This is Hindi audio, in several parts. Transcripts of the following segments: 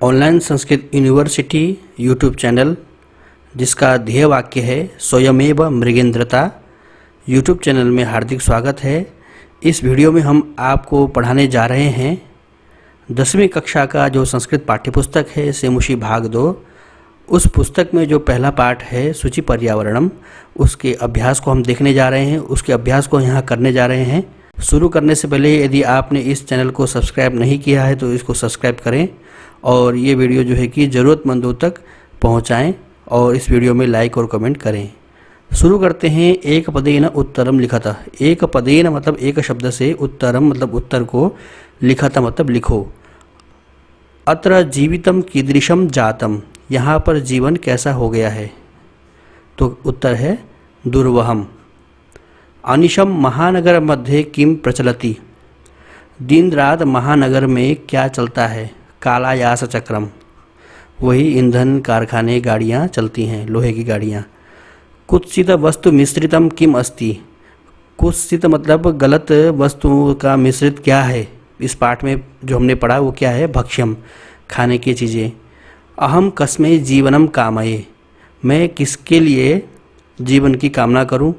Online Sanskrit university YouTube channel, जिसका ध्येय वाक्य है स्वयमेव मृगेंद्रता, यूट्यूब चैनल में हार्दिक स्वागत है। इस वीडियो में हम आपको पढ़ाने जा रहे हैं 10वीं कक्षा का जो संस्कृत पाठ्यपुस्तक है सेमुषी भाग 2। उस पुस्तक में जो पहला पाठ है सूचि पर्यावरणम, उसके अभ्यास को हम देखने जा रहे हैं। उसके अभ्यास को यहाँ करने जा रहे हैं। शुरू करने से पहले यदि आपने इस चैनल को सब्सक्राइब नहीं किया है तो इसको सब्सक्राइब करें और ये वीडियो जो है कि ज़रूरतमंदों तक पहुँचाएँ और इस वीडियो में लाइक और कमेंट करें। शुरू करते हैं। एक पदेन उत्तरम लिखता। एक पदेन मतलब एक शब्द से, उत्तरम मतलब उत्तर को, लिखता मतलब लिखो। अत्र जीवितम कीदृशम जातम, यहाँ पर जीवन कैसा हो गया है, तो उत्तर है दुर्वहम। अनिशम महानगर मध्ये किम प्रचलति, दिन रात महानगर में क्या चलता है, कालायास चक्रम, वही ईंधन कारखाने गाड़ियाँ चलती हैं, लोहे की गाड़ियाँ। कुत्सित वस्तु मिश्रितम किम अस्ति, कुत्सित मतलब गलत वस्तुओं का मिश्रित क्या है, इस पाठ में जो हमने पढ़ा वो क्या है, भक्ष्यम, खाने की चीज़ें। अहम कस्मै जीवनम कामये, मैं किसके लिए जीवन की कामना करूं,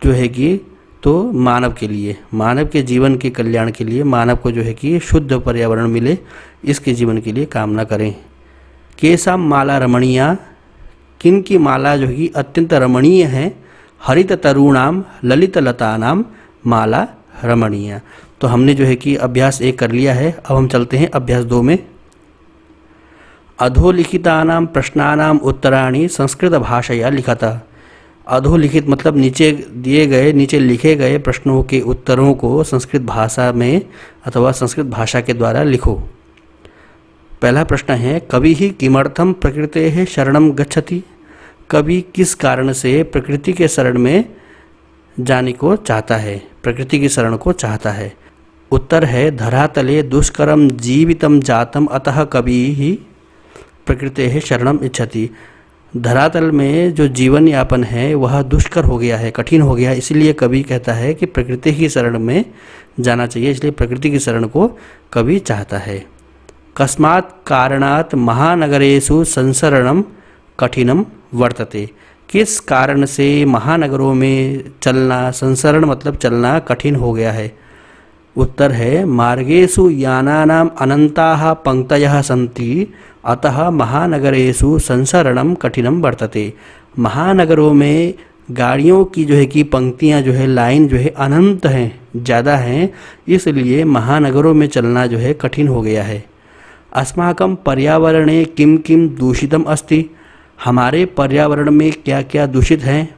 जो है कि तो मानव के लिए, मानव के जीवन के कल्याण के लिए, मानव को जो है कि शुद्ध पर्यावरण मिले, इसके जीवन के लिए कामना करें। केसाम माला रमणीया, किन की माला जो कि अत्यंत रमणीय है, हरित तरुणाम ललित लतानाम माला रमणीया। तो हमने जो है कि अभ्यास 1 कर लिया है। अब हम चलते हैं अभ्यास 2 में। अधोलिखितानां प्रश्नानां उत्तराणि संस्कृत भाषया लिखता। अधोलिखित मतलब नीचे दिए गए, नीचे लिखे गए प्रश्नों के उत्तरों को संस्कृत भाषा में अथवा संस्कृत भाषा के द्वारा लिखो। पहला प्रश्न है, कवि ही किमर्थम प्रकृतेः शरणं गच्छति, कवि किस कारण से प्रकृति के शरण में जाने को चाहता है, प्रकृति की शरण को चाहता है। उत्तर है धरातले दुष्करम जीवितम जातम अतः कवि ही प्रकृतेः शरणम इच्छति। धरातल में जो जीवन यापन है वह दुष्कर हो गया है, कठिन हो गया है, इसलिए कवि कहता है कि प्रकृति की शरण में जाना चाहिए, इसलिए प्रकृति की शरण को कवि चाहता है। कस्मात् कारणात् महानगरेषु संसरणम कठिनम वर्तते, किस कारण से महानगरों में चलना, संसरण मतलब चलना, कठिन हो गया है। उत्तर है मार्गेषु यानानाम अनंताः पंक्तयः सन्ति अतः महानगरेषु संसरणम कठिनम वर्तते। महानगरों में गाड़ियों की जो है कि पंक्तियां जो है, लाइन जो है अनंत हैं, ज़्यादा हैं, इसलिए महानगरों में चलना जो है कठिन हो गया है। अस्माकं पर्यावरणे किम किम दूषितम अस्ति, हमारे पर्यावरण में क्या क्या दूषित हैं।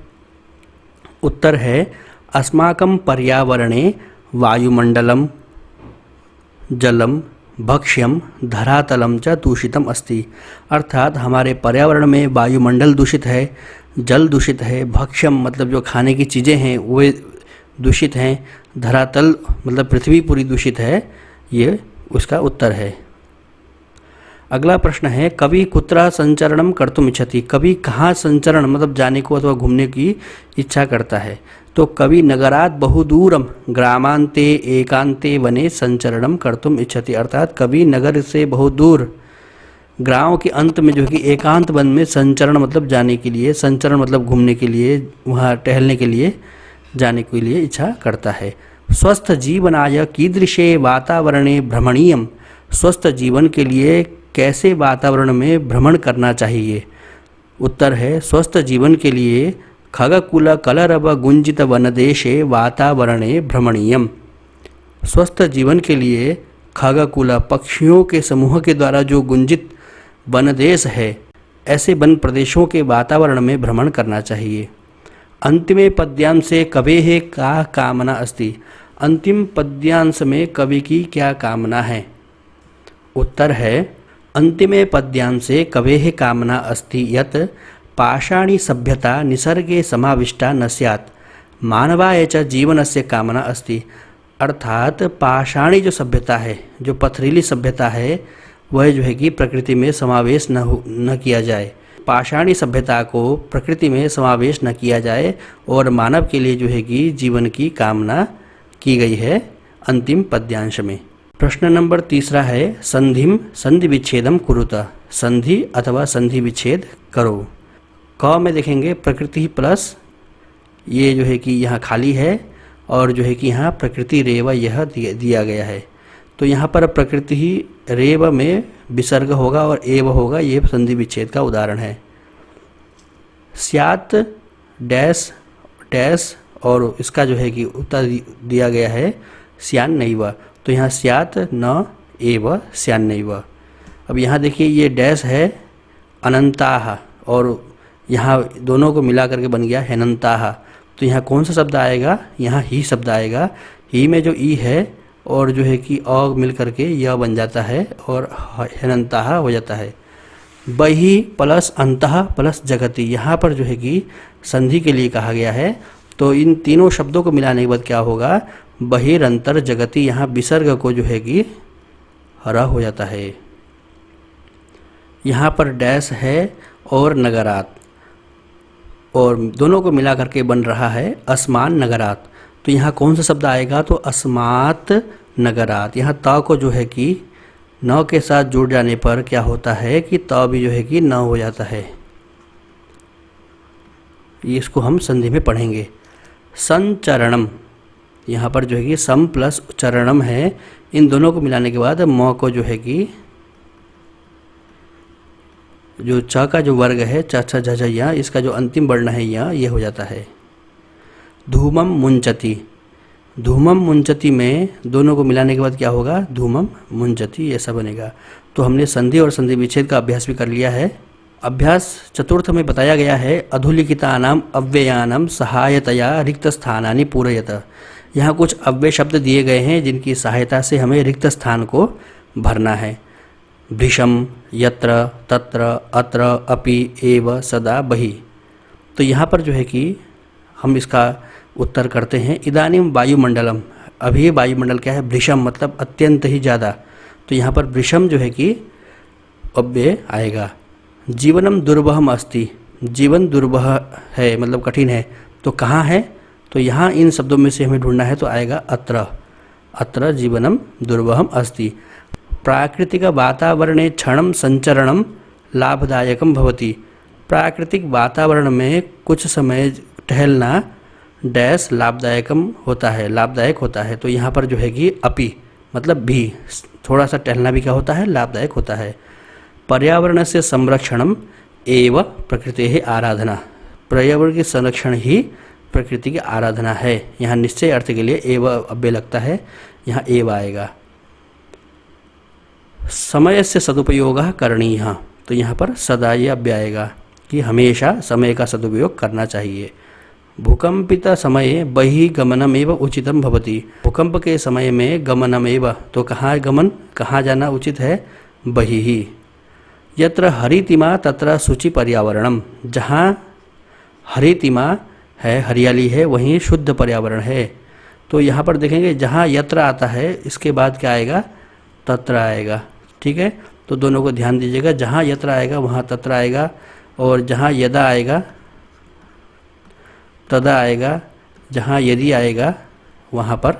उत्तर है अस्माकं पर्यावरणे वायुमंडलम जलम भक्ष्यम धरातलम च दूषितम अस्ति, अर्थात हमारे पर्यावरण में वायुमंडल दूषित है, जल दूषित है, भक्ष्यम मतलब जो खाने की चीज़ें हैं वे दूषित हैं, धरातल मतलब पृथ्वी पूरी दूषित है, ये उसका उत्तर है। अगला प्रश्न है, कवि कुत्र संचरणम कर्तुम इच्छति, कवि कहाँ संचरण मतलब जाने को अथवा घूमने की इच्छा करता है। तो कवि नगरात बहुदूरम ग्रामांते एकांते वने संचरणम कर्तुम इच्छति, अर्थात कवि नगर से बहुत दूर गाँव के अंत में जो कि एकांत वन में संचरण मतलब जाने के लिए, संचरण मतलब घूमने के लिए, वहाँ टहलने के लिए जाने के लिए इच्छा करता है। स्वस्थ जीवनाय कीदृशे वातावरणे भ्रमणीयम, स्वस्थ जीवन के लिए कैसे वातावरण में भ्रमण करना चाहिए। उत्तर है स्वस्थ जीवन के लिए खगकुल कलरव गुंजित वनदेशे वातावरणे भ्रमणीयम, स्वस्थ जीवन के लिए खगकुल पक्षियों के समूह के द्वारा जो गुंजित वनदेश है, ऐसे वन प्रदेशों के वातावरण में भ्रमण करना चाहिए। अंतिमे पद्यांशे कवेः का कामना अस्ति, अंतिम पद्यांश में कवि की क्या कामना है। उत्तर है अंतिमे पद्यांशे कवेः कामना अस्ति यत् पाषाणी सभ्यता निसर्गे समाविष्टा न स्यात्, मानवाय च जीवनस्य कामना अस्ति, अर्थात पाषाणी जो सभ्यता है, जो पथरीली सभ्यता है, वह जो है कि प्रकृति में समावेश न किया जाए, पाषाणी सभ्यता को प्रकृति में समावेश न किया जाए और मानव के लिए जो है कि जीवन की कामना की गई है अंतिम पद्यांश में। प्रश्न नंबर 3 है संधिम संधि विच्छेदम कुरुत, संधि अथवा संधि विच्छेद करो। क में देखेंगे प्रकृति प्लस ये जो है कि यहाँ खाली है और जो है कि यहाँ प्रकृति रेव यह दिया गया है। तो यहाँ पर प्रकृति ही रेव में विसर्ग होगा और एव होगा, ये संधि विच्छेद का उदाहरण है। स्यात् डैश डैश और इसका जो है कि उत्तर दिया गया है स्यान नैव, तो यहाँ स्यात् न एव स्यान नैव। अब यहाँ देखिए ये डैश है अनंताः और यहाँ दोनों को मिला करके बन गया हेनंताः। तो यहाँ कौन सा शब्द आएगा, यहाँ ही शब्द आएगा। ही में जो ई है और जो है कि अ मिल करके यह बन जाता है और हेनंताः हो जाता है। बहि प्लस अंतः प्लस जगति, यहाँ पर जो है कि संधि के लिए कहा गया है। तो इन तीनों शब्दों को मिलाने के बाद क्या होगा, बहिरंतर जगति, यहाँ विसर्ग को जो है कि हरा हो जाता है। यहाँ पर डैश है और नगरात और दोनों को मिला करके बन रहा है अस्मान नगरात। तो यहाँ कौन सा शब्द आएगा, तो अस्मात् नगरात। यहाँ त को जो है कि न के साथ जुड़ जाने पर क्या होता है कि त भी जो है कि न हो जाता है। इसको हम संधि में पढ़ेंगे। संचरणम, यहाँ पर जो है कि सम प्लस चरणम है, इन दोनों को मिलाने के बाद म को जो है कि जो च का जो वर्ग है च छ झ झ या, इसका जो अंतिम वर्ण है या, ये हो जाता है। धूमम मुंचति, धूमम मुंचति में दोनों को मिलाने के बाद क्या होगा, धूमम मुंचति, ऐसा बनेगा। तो हमने संधि और संधि विच्छेद का अभ्यास भी कर लिया है। अभ्यास चतुर्थ में बताया गया है अधोलिखितानाम अव्ययानाम सहायतया रिक्त स्थानानि पूरयत। यहाँ कुछ अव्यय शब्द दिए गए हैं जिनकी सहायता से हमें रिक्त स्थान को भरना है। भृशम, यत्र, तत्र, अत्र, अपि, एव, सदा, बहि। तो यहाँ पर जो है कि हम इसका उत्तर करते हैं। इदानीम वायुमंडलम, अभी वायुमंडल क्या है, भृशम मतलब अत्यंत ही ज़्यादा। तो यहाँ पर भृशम जो है कि अव्यय आएगा। जीवनम दुर्बहम अस्ति, जीवन दुर्बह है मतलब कठिन है, तो कहाँ है, तो यहाँ इन शब्दों में से हमें ढूंढना है, तो आएगा अत्र, अत्र जीवनम दुर्बहम अस्ति। प्राकृतिक वातावरणे क्षणम संचरणम लाभदायकम भवति, प्राकृतिक वातावरण में कुछ समय टहलना डैश लाभदायकम होता है, लाभदायक होता है। तो यहाँ पर जो है कि अपि मतलब भी, थोड़ा सा टहलना भी क्या होता है, लाभदायक होता है। पर्यावरण से संरक्षणम एव प्रकृति ही आराधना, पर्यावरण के संरक्षण ही प्रकृति की आराधना है। यहाँ निश्चय अर्थ के लिए एव अव्यय लगता है, यहाँ एव आएगा। समय से सदुपयोग करणीय, तो यहाँ पर सदा ये अव्यय आएगा कि हमेशा समय का सदुपयोग करना चाहिए। भूकंपित समये बहिर्गमनमेव उचितम भवति, भूकंप के समय में गमनमेव, तो कहाँ गमन, कहाँ जाना उचित है, बहिः। यत्र हरितिमा तत्र शुचि पर्यावरणम, जहाँ हरितिमा है, हरियाली है, वहीं शुद्ध पर्यावरण है। तो यहाँ पर देखेंगे जहाँ यत्र आता है इसके बाद क्या आएगा, तत्र आएगा। ठीक है, तो दोनों को ध्यान दीजिएगा, जहाँ यत्र आएगा वहाँ तत्र आएगा, और जहाँ यदा आएगा तदा आएगा, जहाँ यदि आएगा वहाँ पर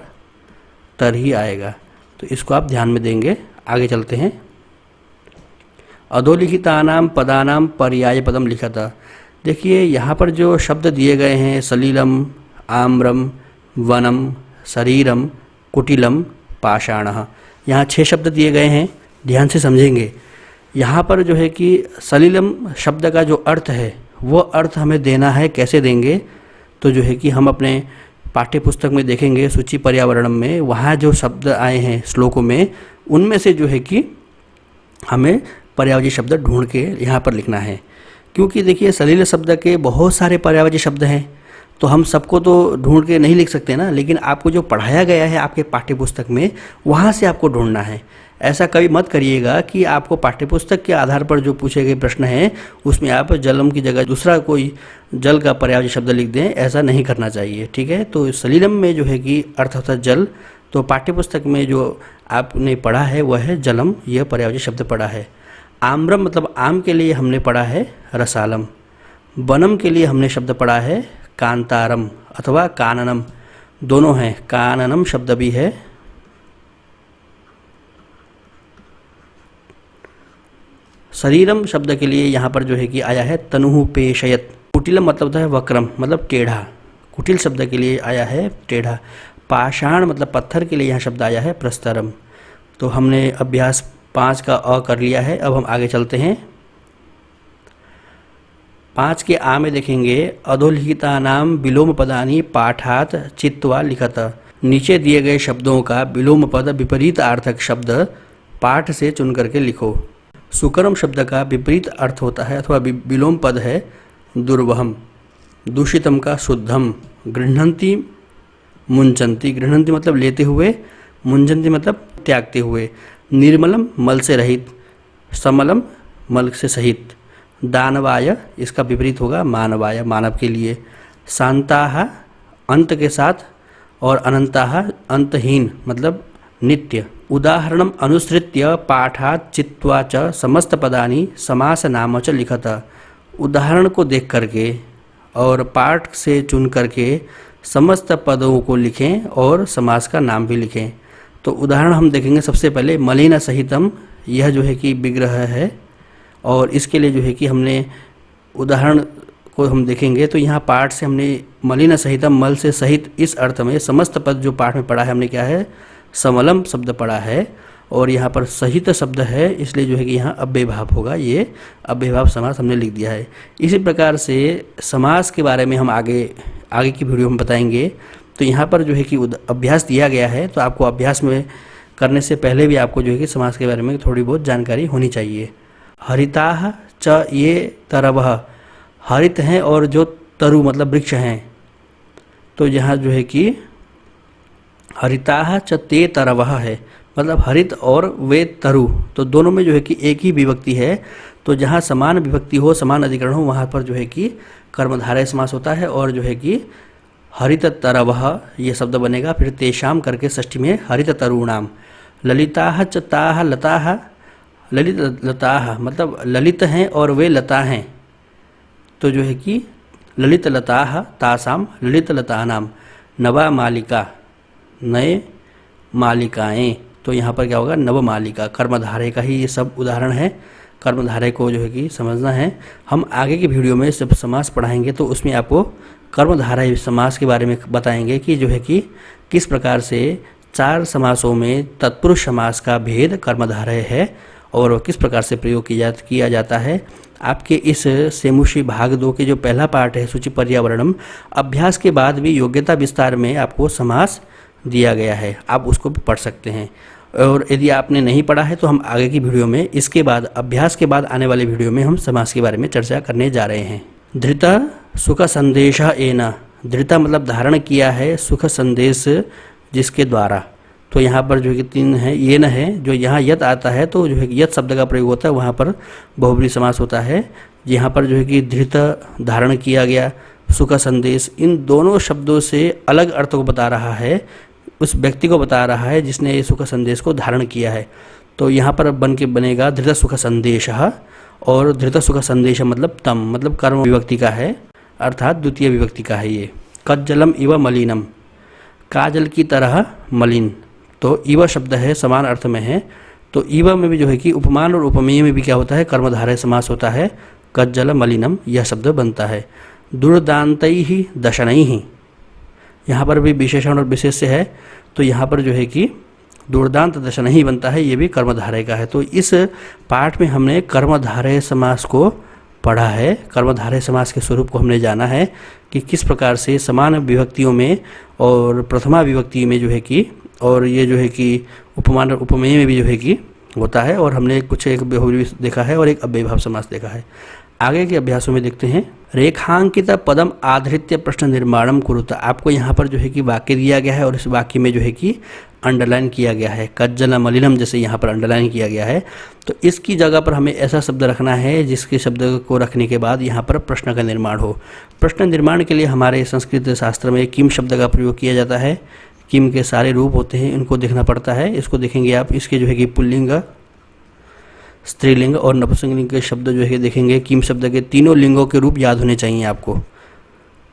तरही आएगा। तो इसको आप ध्यान में देंगे। आगे चलते हैं। अधोलिखितानाम पदानाम पर्याय पदम लिखता, देखिए यहाँ पर जो शब्द दिए गए हैं सलीलम, आम्रम, वनम, शरीरम, कुटिलम, पाषाणः, यहाँ 6 शब्द दिए गए हैं, ध्यान से समझेंगे। यहाँ पर जो है कि सलीलम शब्द का जो अर्थ है वो अर्थ हमें देना है, कैसे देंगे, तो जो है कि हम अपने पाठ्य पुस्तक में देखेंगे सूची पर्यावरणम में, वहाँ जो शब्द आए हैं श्लोकों में, उनमें से जो है कि हमें पर्यायवाची शब्द ढूंढ के यहाँ पर लिखना है। क्योंकि देखिए सलील शब्द के बहुत सारे पर्यायवाची शब्द हैं, तो हम सबको तो ढूंढ के नहीं लिख सकते ना, लेकिन आपको जो पढ़ाया गया है आपके पाठ्यपुस्तक में वहाँ से आपको ढूंढना है। ऐसा कभी मत करिएगा कि आपको पाठ्यपुस्तक के आधार पर जो पूछे गए प्रश्न हैं उसमें आप जलम की जगह दूसरा कोई जल का पर्यायवाची शब्द लिख दें, ऐसा नहीं करना चाहिए। ठीक है, तो सलीलम में जो है कि अर्थ होता है जल, तो पाठ्यपुस्तक में जो आपने पढ़ा है वह है जलम, यह पर्यायवाची शब्द पढ़ा है। आम्रम मतलब आम के लिए हमने पढ़ा है रसालम। वनम के लिए हमने शब्द पढ़ा है कांतारम अथवा काननम, दोनों हैं, काननम शब्द भी है शरीरम शब्द के लिए यहाँ पर जो है कि आया है तनुः पेशयत। कुटिलम मतलब होता है वक्रम, मतलब टेढ़ा। कुटिल शब्द के लिए आया है टेढ़ा। पाषाण मतलब पत्थर के लिए यहाँ शब्द आया है प्रस्तरम। तो हमने अभ्यास 5 का अ कर लिया है। अब हम आगे चलते हैं। 5 के आ में देखेंगे अधोलिखितानाम विलोम पदानि पाठात चित्वा लिखत। नीचे दिए गए शब्दों का विलोम पद विपरीत अर्थक शब्द पाठ से चुन करके लिखो। सुकरम शब्द का विपरीत अर्थ होता है अथवा विलोम पद है दुर्वहम। दूषितम का शुद्धम। गृह्णन्ति मुंचन्ति, गृह्णन्ति मतलब लेते हुए, मुंचन्ति मतलब त्यागते हुए। निर्मलम मल से रहित, समलम मल से सहित। दानवाय इसका विपरीत होगा मानवाय, मानव के लिए। शांताः अंत के साथ, और अनंताः अंतहीन मतलब नित्य। उदाहरणम अनुसृत्य पाठात चित्वा च समस्त पदानि समास नाम च लिखत। उदाहरण को देख करके और पाठ से चुन करके समस्त पदों को लिखें और समास का नाम भी लिखें। तो उदाहरण हम देखेंगे सबसे पहले मलिन सहितम, यह जो है कि विग्रह है और इसके लिए जो है कि हमने उदाहरण को हम देखेंगे। तो यहाँ पाठ से हमने मलिन सहितम, मल से सहित, इस अर्थ में समस्त पद जो पाठ में पढ़ा है हमने क्या है समलम शब्द पढ़ा है और यहाँ पर सहित शब्द है, इसलिए जो है कि यहाँ अव्ययभाव होगा। ये अव्ययभाव समास हमने लिख दिया है। इसी प्रकार से समास के बारे में हम आगे की वीडियो में बताएंगे। तो यहाँ पर जो है कि अभ्यास दिया गया है, तो आपको अभ्यास में करने से पहले भी आपको जो है कि समास के बारे में थोड़ी बहुत जानकारी होनी चाहिए। हरिताः च ये तरवः, हरित हैं और जो तरु मतलब वृक्ष हैं। तो यहाँ जो है कि हरिताः च ते तरवः है, मतलब हरित और वे तरु, तो दोनों में जो है कि एक ही विभक्ति है। तो जहाँ समान विभक्ति हो, समान अधिकरण हो, वहाँ पर जो है कि कर्मधारय समास होता है और जो है कि हरित तरवः ये शब्द बनेगा। फिर तेषाम करके षष्ठी में हरित तरुणाम। ललिताः च ताः लताः, ललित लताः मतलब ललित हैं और वे लता हैं। तो जो है कि ललित लताः तासाम ललित लतानाम। नवा मालिका, नए मालिकाएं। तो यहाँ पर क्या होगा नवमालिका, कर्मधारय का ही ये सब उदाहरण है। कर्मधारय को जो है कि समझना है। हम आगे की वीडियो में जब समास पढ़ाएंगे तो उसमें आपको कर्मधारय समास के बारे में बताएंगे कि जो है कि किस प्रकार से 4 समासों में तत्पुरुष समास का भेद कर्मधारय है और किस प्रकार से प्रयोग किया जाता है। आपके इस सेमुषी भाग 2 के जो पहला पार्ट है सूचि पर्यावरणम, अभ्यास के बाद भी योग्यता विस्तार में आपको समास दिया गया है, आप उसको भी पढ़ सकते हैं। और यदि आपने नहीं पढ़ा है तो हम आगे की वीडियो में इसके बाद अभ्यास के बाद आने वाले वीडियो में हम समास के बारे में चर्चा करने जा रहे हैं। धृता सुख संदेश एन, धृता मतलब धारण किया है, सुख संदेश जिसके द्वारा। तो यहाँ पर जो है कि 3 है, ये न है, जो यहाँ यत आता है तो जो है कि यत शब्द का प्रयोग होता है, वहाँ पर बहुब्री समास होता है। यहाँ पर जो है कि धृत धारण किया गया, सुख संदेश, इन दोनों शब्दों से अलग अर्थ को बता रहा है, उस व्यक्ति को बता रहा है जिसने ये सुख संदेश को धारण किया है। तो यहाँ पर बनेगा धृत सुख संदेशः, और धृत सुख संदेश मतलब तम, मतलब कर्म विभक्ति का है, अर्थात द्वितीय विभक्ति का है। ये कज्जलम इव मलिनम, काजल की तरह मलिन। तो इव शब्द है, समान अर्थ में है। तो इव में भी जो है कि उपमान और उपमेय में भी क्या होता है कर्मधारय समास होता है। कज्जल मलिनम यह शब्द बनता है। दुर्दान्तैः दशनैः, यहाँ पर भी विशेषण और विशेष्य है। तो यहाँ पर जो है कि दुर्दांत दशनैः बनता है, ये भी कर्मधारय का है। तो इस पाठ में हमने कर्मधारय समास को पढ़ा है। कर्मधारय समास के स्वरूप को हमने जाना है कि किस प्रकार से समान विभक्तियों में और प्रथमा विभक्ति में जो है कि, और ये जो है कि उपमान और उपमेय में भी जो है कि होता है। और हमने कुछ एक बहुव्रीहि देखा है और एक अव्ययभाव समास देखा है। आगे के अभ्यासों में देखते हैं। रेखांकित पदम आधृत्य प्रश्न निर्माणम कुरुत, आपको यहाँ पर जो है कि वाक्य दिया गया है और इस वाक्य में जो है कि अंडरलाइन किया गया है। कज्जल मलिनम जैसे यहाँ पर अंडरलाइन किया गया है। तो इसकी जगह पर हमें ऐसा शब्द रखना है जिसके शब्द को रखने के बाद यहाँ पर प्रश्न का निर्माण हो। प्रश्न निर्माण के लिए हमारे संस्कृत शास्त्र में किम शब्द का प्रयोग किया जाता है। किम के सारे रूप होते हैं, इनको देखना पड़ता है। इसको देखेंगे आप, इसके जो है कि पुल्लिंग, स्त्रीलिंग और नपुंसकलिंग के शब्द जो है देखेंगे। किम शब्द के तीनों लिंगों के रूप याद होने चाहिए आपको।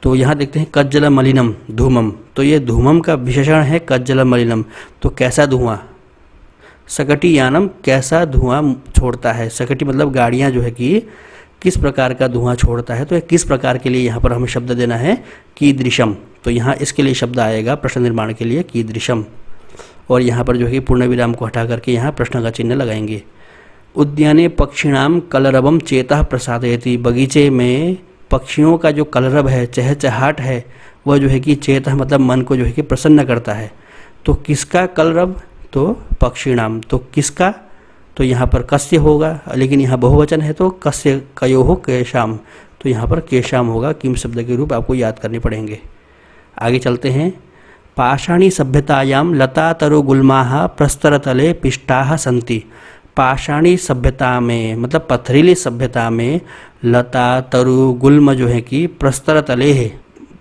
तो यहाँ देखते हैं कज्जल मलिनम धूमम, तो ये धूमम का विशेषण है कज्जल मलिनम। तो कैसा धुआं, सकटी यानम कैसा धुआं छोड़ता है। सकटी मतलब गाड़ियाँ जो है कि किस प्रकार का धुआं छोड़ता है, तो ये किस प्रकार के लिए यहाँ पर हमें शब्द देना है कीदृशम। तो यहाँ इसके लिए शब्द आएगा प्रश्न निर्माण के लिए कीदृशम, और यहाँ पर जो है कि पूर्ण विराम को हटा करके यहाँ प्रश्न का चिन्ह लगाएंगे। उद्याने पक्षिणाम कलरवम चेतः प्रसादयति। बगीचे में पक्षियों का जो कलरव है, चहचहाट है, वह जो है कि चेतः मतलब मन को जो है कि प्रसन्न करता है। तो किसका कलरव, तो पक्षिणाम। तो किसका, तो यहाँ पर कस्य होगा, लेकिन यहाँ बहुवचन है तो कस्य कयोः केशाम, तो यहाँ पर केशाम होगा। किम शब्द के रूप आपको याद करने पड़ेंगे। आगे चलते हैं। पाषाणी सभ्यतायाम लता तरु गुल्माः प्रस्तरतले पिष्टाः सन्ति। पाषाणी सभ्यता में मतलब पथरीली सभ्यता में लता तरु गुल्म जो है कि प्रस्तर तले है,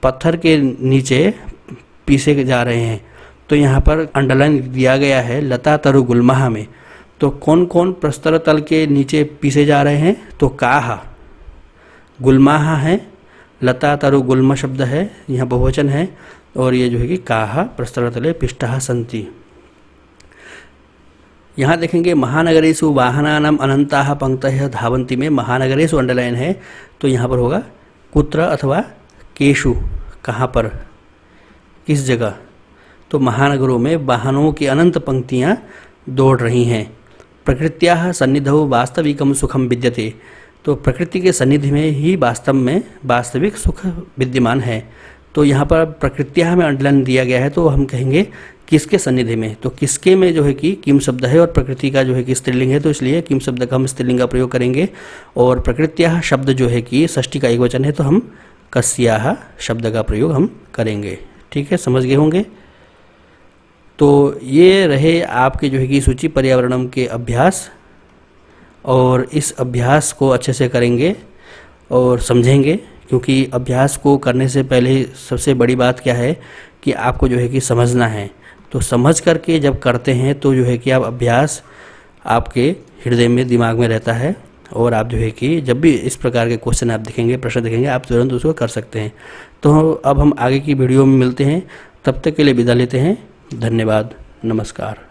पत्थर के नीचे पीसे जा रहे हैं। तो यहाँ पर अंडरलाइन दिया गया है लता तरु गुल्माः में। तो कौन कौन प्रस्तर तल के नीचे पीसे जा रहे हैं, तो काह, गुल्माः है, लता तरु गुल्म शब्द है, यहाँ बहुवचन है, और ये जो है कि काह प्रस्तर तले पिष्टाः सन्ति। यहाँ देखेंगे महानगरेषु वाहनानाम अनंताः पंक्तयः धावन्ति में महानगरेषु अंडरलाइन है, तो यहाँ पर होगा कुत्र अथवा केशु, कहाँ पर, किस जगह। तो महानगरों में वाहनों की अनंत पंक्तियाँ दौड़ रही हैं। प्रकृत्याः सन्निधौ वास्तविकम सुखम विद्यते। तो प्रकृति के सन्निधि में ही वास्तव में वास्तविक सुख विद्यमान है। तो यहाँ पर प्रकृत्याः में अंडरलाइन दिया गया है, तो हम कहेंगे किसके सन्निधि में। तो किसके में जो है कि किम शब्द है, और प्रकृति का जो है कि स्त्रीलिंग है, तो इसलिए किम शब्द का हम स्त्रीलिंग का प्रयोग करेंगे। और प्रकृत्याः शब्द जो है कि षष्ठी का एकवचन है, तो हम कस्याः शब्द का प्रयोग हम करेंगे। ठीक है, समझ गए होंगे। तो ये रहे आपके जो है कि सूची पर्यावरणम के अभ्यास, और इस अभ्यास को अच्छे से करेंगे और समझेंगे, क्योंकि अभ्यास को करने से पहले सबसे बड़ी बात क्या है कि आपको जो है कि समझना है। तो समझ करके जब करते हैं तो जो है कि आप अभ्यास आपके हृदय में, दिमाग में रहता है, और आप जो है कि जब भी इस प्रकार के क्वेश्चन आप देखेंगे, प्रश्न देखेंगे, आप तुरंत उसको कर सकते हैं। तो अब हम आगे की वीडियो में मिलते हैं, तब तक के लिए विदा लेते हैं। धन्यवाद, नमस्कार।